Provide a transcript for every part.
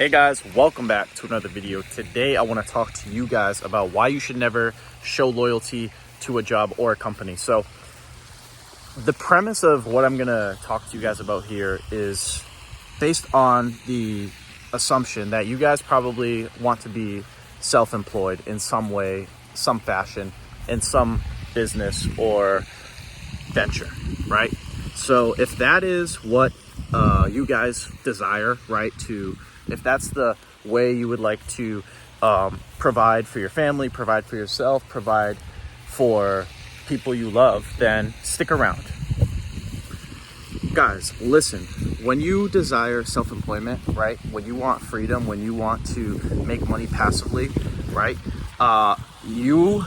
Hey guys, welcome back to another video. Today I want to talk to you guys about why you should never show loyalty to a job or a company. So the premise of what I'm going to talk to you guys about here is based on the assumption that you guys probably want to be self-employed in some way, some fashion, in some business or venture, right? So if that is what you guys desire, right, if that's the way you would like to provide for your family, provide for yourself, provide for people you love, then stick around. Guys, listen, when you desire self-employment, right, when you want freedom, when you want to make money passively, right, you,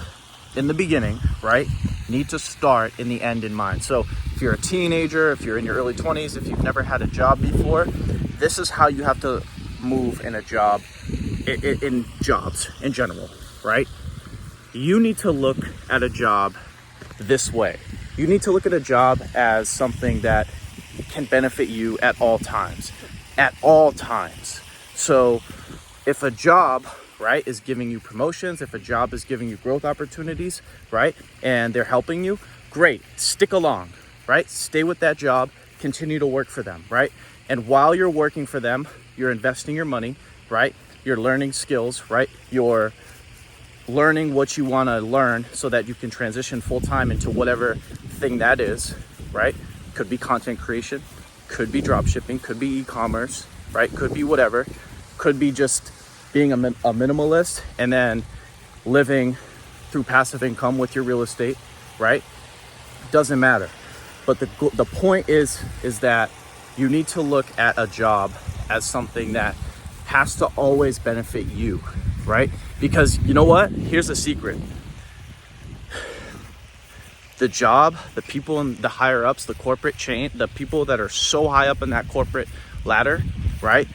in the beginning, right, need to start in the end in mind. So if you're a teenager, if you're in your early 20s, if you've never had a job before, this is how you have to move in a job, in jobs in general, right? You need to look at a job this way. You need to look at a job as something that can benefit you at all times, So if a job, right, is giving you promotions, if a job is giving you growth opportunities, right, and they're helping you, great, stick along, right? Stay with that job, continue to work for them, right? And while you're working for them, you're investing your money, right? You're learning skills, right? You're learning what you want to learn so that you can transition full-time into whatever thing that is, right? Could be content creation, could be drop shipping, could be e-commerce, right? Could be whatever, could be just being a minimalist and then living through passive income with your real estate, right? Doesn't matter. But the point is that you need to look at a job as something that has to always benefit you, right? Because you know what? Here's a secret. The job, the people in the higher ups, the corporate chain, the people that are so high up in that corporate ladder, right?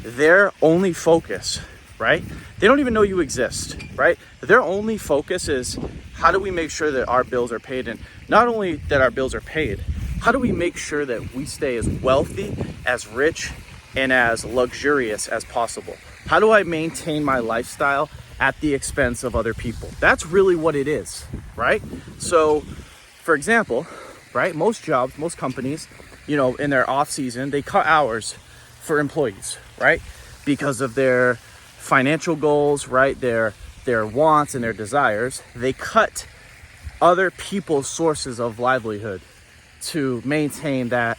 Their only focus, right? They don't even know you exist, right? Their only focus is how do we make sure that our bills are paid? And not only that our bills are paid, how do we make sure that we stay as wealthy, as rich, and as luxurious as possible? How do I maintain my lifestyle at the expense of other people? That's really what it is, right? So, for example, right, most jobs, most companies, you know, in their off season, they cut hours for employees, right? Because of their financial goals, right? Their wants and their desires. They cut other people's sources of livelihood to maintain that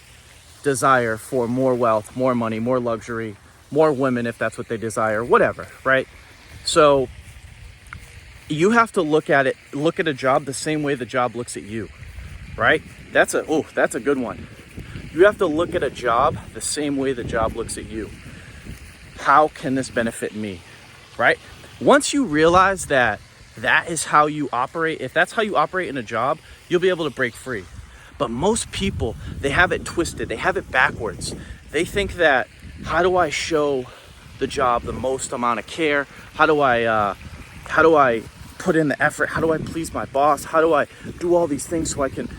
desire for more wealth, more money, more luxury, more women if that's what they desire, whatever, right? So you have to look at a job the same way the job looks at you, right? That's a good one. You have to look at a job the same way the job looks at you. How can this benefit me, right? Once you realize that is how you operate, if that's how you operate in a job, you'll be able to break free. But most people, they have it twisted. They have it backwards. They think that, how do I show the job the most amount of care? How do I put in the effort? How do I please my boss? How do I do all these things so I can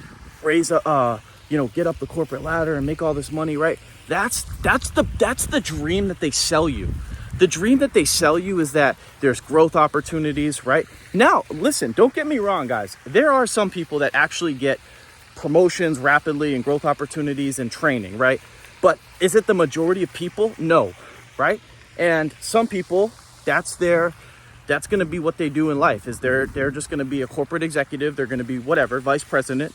raise get up the corporate ladder and make all this money, right? That's the dream that they sell you. The dream that they sell you is that there's growth opportunities, right? Now, listen, don't get me wrong, guys. There are some people that actually get promotions rapidly and growth opportunities and training, right? But is it the majority of people? No, right? And some people, that's going to be what they do in life, is they're just going to be a corporate executive. They're going to be whatever, vice president,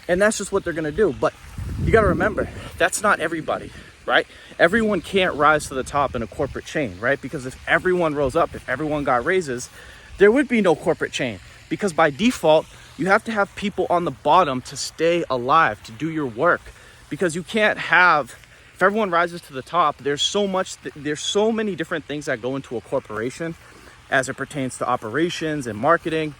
and that's just what they're going to do. But you got to remember, that's not everybody, right? Everyone can't rise to the top in a corporate chain, right? Because if everyone rose up, if everyone got raises, there would be no corporate chain, because by default, you have to have people on the bottom to stay alive, to do your work, because you can't have, if everyone rises to the top, there's so many different things that go into a corporation as it pertains to operations and marketing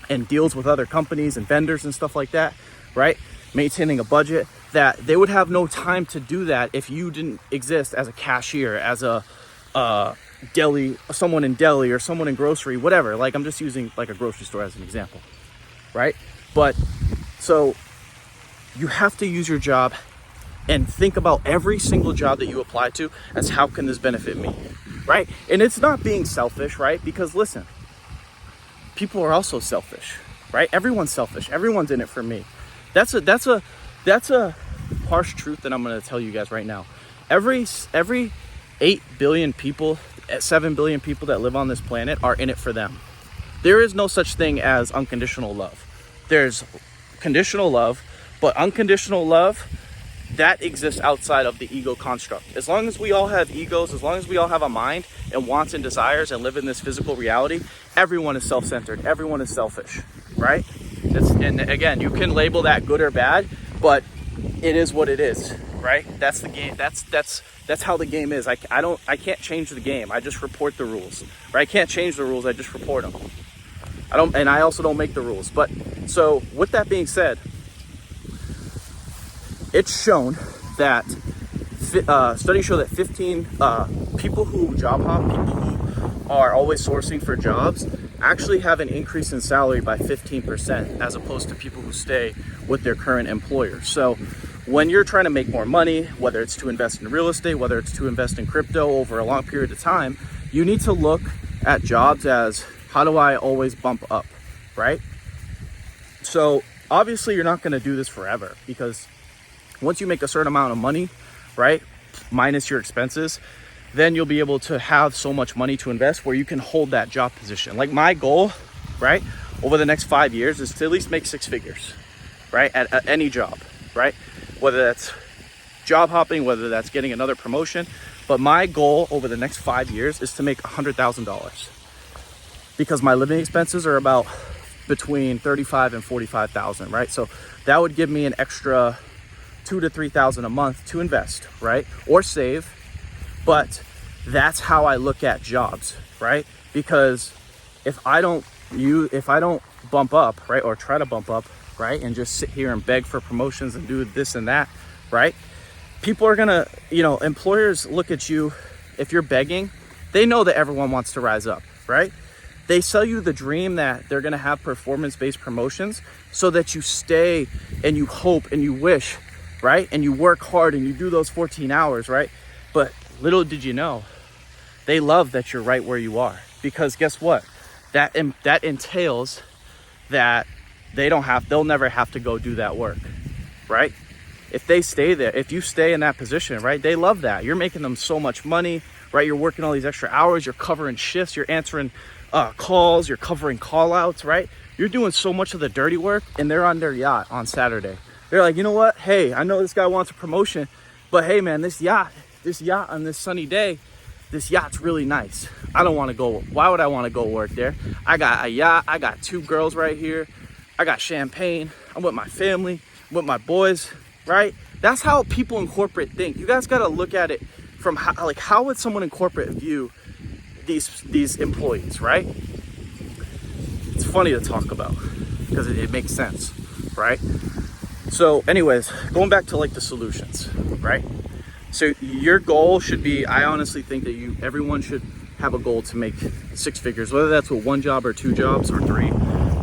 and deals with other companies and vendors and stuff like that, right? Maintaining a budget, that they would have no time to do that if you didn't exist as a cashier, as a deli, someone in deli or someone in grocery, whatever. Like, I'm just using like a grocery store as an example, right? But so you have to use your job and think about every single job that you apply to as how can this benefit me, right? And it's not being selfish, right? Because listen, people are also selfish, right? Everyone's selfish. Everyone's in it for me. That's a harsh truth that I'm going to tell you guys right now. Every 8 billion people, 7 billion people that live on this planet are in it for them. There is no such thing as unconditional love. There's conditional love, but unconditional love, that exists outside of the ego construct. As long as we all have egos, as long as we all have a mind and wants and desires and live in this physical reality, everyone is self-centered. Everyone is selfish, right? And again, you can label that good or bad, but it is what it is, right? That's the game. That's how the game is. I can't change the game. I just report the rules, right? I can't change the rules. I just report them. I also don't make the rules. But so with that being said, it's shown that studies show that 15 people who job hop, people who are always sourcing for jobs, actually have an increase in salary by 15% as opposed to people who stay with their current employer. So when you're trying to make more money, whether it's to invest in real estate, whether it's to invest in crypto over a long period of time, you need to look at jobs as, how do I always bump up, right? So obviously you're not going to do this forever, because once you make a certain amount of money, right, minus your expenses, then you'll be able to have so much money to invest where you can hold that job position. Like my goal, right, over the next 5 years is to at least make 6 figures, right, at any job, right? Whether that's job hopping, whether that's getting another promotion. But my goal over the next 5 years is to make $100,000, because my living expenses are about between 35 and 45,000, right? So that would give me an extra 2,000 to 3,000 a month to invest, right, or save. But that's how I look at jobs, right? Because if I don't bump up, right, or try to bump up, right, and just sit here and beg for promotions and do this and that, right, people are gonna, employers look at you. If you're begging, they know that everyone wants to rise up, right? They sell you the dream that they're gonna have performance-based promotions so that you stay and you hope and you wish, right? And you work hard and you do those 14 hours, right? But little did you know, they love that you're right where you are, because guess what? That entails that they'll never have to go do that work, right? If they stay there, if you stay in that position, right, they love that. You're making them so much money, right? You're working all these extra hours, you're covering shifts, you're answering calls, you're covering call outs, right? You're doing so much of the dirty work, and they're on their yacht on Saturday. They're like, you know what? Hey, I know this guy wants a promotion, but hey man, this yacht on this sunny day, this yacht's really nice. I don't want to go. Why would I want to go work there? I got a yacht. I got 2 girls right here. I got champagne. I'm with my family, I'm with my boys, right? That's how people in corporate think. You guys got to look at it from how would someone in corporate view these employees, right? It's funny to talk about because it makes sense, right? So anyways, going back to like the solutions, right? So your goal should be, I honestly think that everyone should have a goal to make 6 figures, whether that's with 1 job or 2 jobs or 3.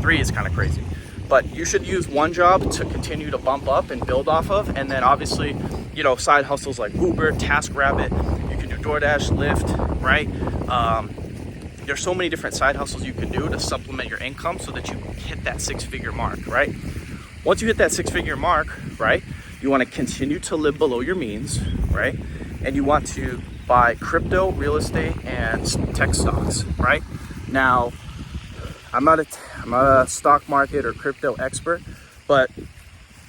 3 is kind of crazy, but you should use 1 job to continue to bump up and build off of. And then obviously, side hustles like Uber, TaskRabbit, you can do DoorDash, Lyft, right? There's so many different side hustles you can do to supplement your income so that you hit that 6-figure mark, right? Once you hit that 6-figure mark, right, you want to continue to live below your means, right? And you want to buy crypto, real estate, and tech stocks, right? Now, I'm not a stock market or crypto expert, but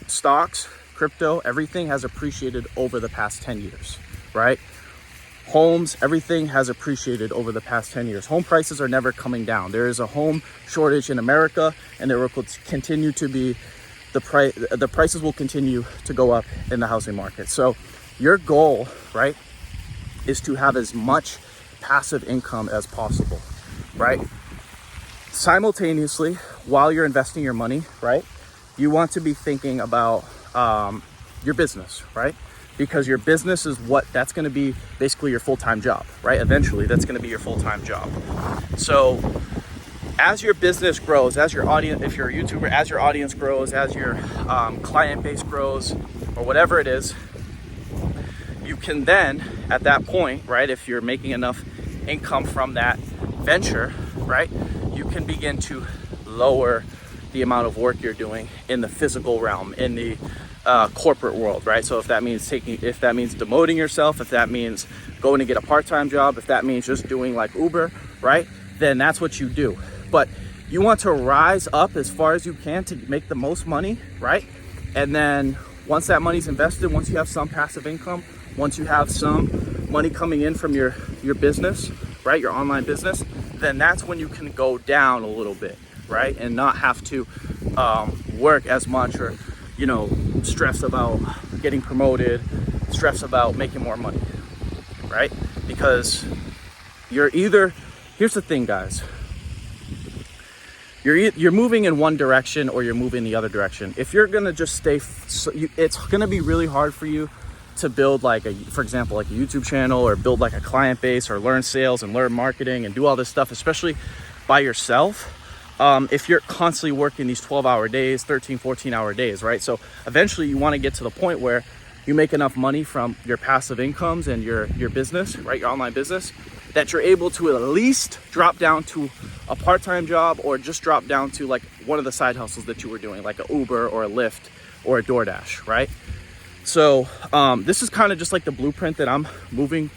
stocks, crypto, everything has appreciated over the past 10 years, right? Homes, everything has appreciated over the past 10 years. Home prices are never coming down. There is a home shortage in America, and there will continue to be the prices will continue to go up in the housing market. So your goal, right, is to have as much passive income as possible, right? Simultaneously, while you're investing your money, right, you want to be thinking about your business, right? Because your business is that's going to be basically your full-time job, right? Eventually, that's going to be your full-time job. So as your business grows, as your audience, if you're a YouTuber, as your audience grows, as your client base grows, or whatever it is, you can then, at that point, right, if you're making enough income from that venture, right, you can begin to lower the amount of work you're doing in the physical realm, in the corporate world, right? So if that means demoting yourself, if that means going to get a part-time job, if that means just doing like Uber, right, then that's what you do. But you want to rise up as far as you can to make the most money, right? And then once that money's invested, once you have some passive income, once you have some money coming in from your business, right, your online business, then that's when you can go down a little bit, right, and not have to work as much, or, you know, stress about getting promoted, stress about making more money, right? Because you're either, here's the thing, guys, you're moving in one direction or you're moving the other direction. If you're gonna just stay, it's gonna be really hard for you to build like for example, like a YouTube channel, or build like a client base, or learn sales and learn marketing and do all this stuff, especially by yourself. If you're constantly working these 12-hour days, 13, 14-hour days, right? So eventually you want to get to the point where you make enough money from your passive incomes and your business, right, your online business, that you're able to at least drop down to a part-time job, or just drop down to like one of the side hustles that you were doing, like a Uber or a Lyft or a DoorDash, right? So this is kind of just like the blueprint that I'm moving.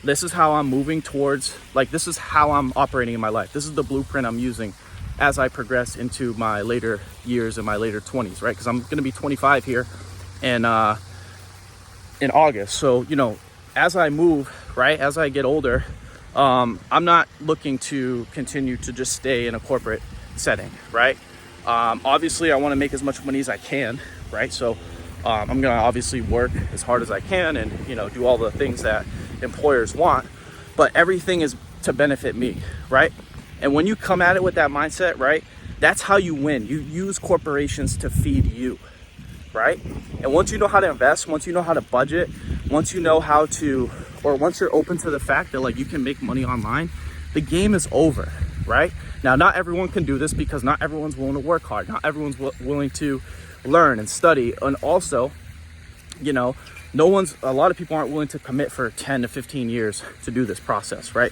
This is how I'm moving towards, like, this is how I'm operating in my life. This is the blueprint I'm using as I progress into my later years, in my later 20s, right? Because I'm going to be 25 here and in August. So, you know, as I move, right, as I get older, I'm not looking to continue to just stay in a corporate setting, right? Obviously, I want to make as much money as I can, right? So I'm going to obviously work as hard as I can and, you know, do all the things that employers want, but everything is to benefit me, right? And when you come at it with that mindset, right, that's how you win. You use corporations to feed you, right? And once you know how to invest, once you know how to budget, once you know how to, or once you're open to the fact that like you can make money online, the game is over, right? Now, not everyone can do this, because not everyone's willing to work hard. Not everyone's willing to learn and study. And also, you know, a lot of people aren't willing to commit for 10 to 15 years to do this process, right?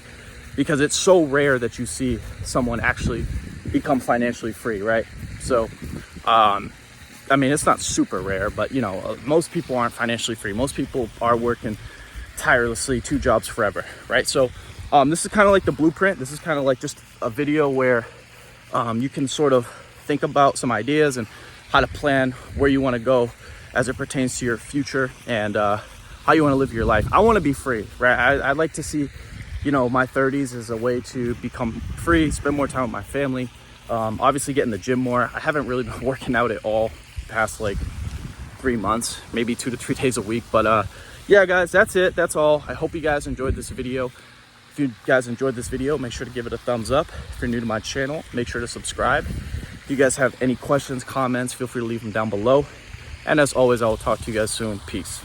Because it's so rare that you see someone actually become financially free, right? So, I mean, it's not super rare, but, you know, most people aren't financially free. Most people are working tirelessly 2 jobs forever, right? So this is kind of like the blueprint. This is kind of like just a video where you can sort of think about some ideas and how to plan where you want to go as it pertains to your future, and how you want to live your life. I want to be free, right? I'd like to see, you know, my 30s as a way to become free, spend more time with my family, obviously get in the gym more. I haven't really been working out at all past like 3 months, maybe 2 to 3 days a week. But yeah, guys, that's it. That's all. I hope you guys enjoyed this video. If you guys enjoyed this video, make sure to give it a thumbs up. If you're new to my channel, make sure to subscribe. If you guys have any questions, comments, feel free to leave them down below. And as always, I will talk to you guys soon. Peace.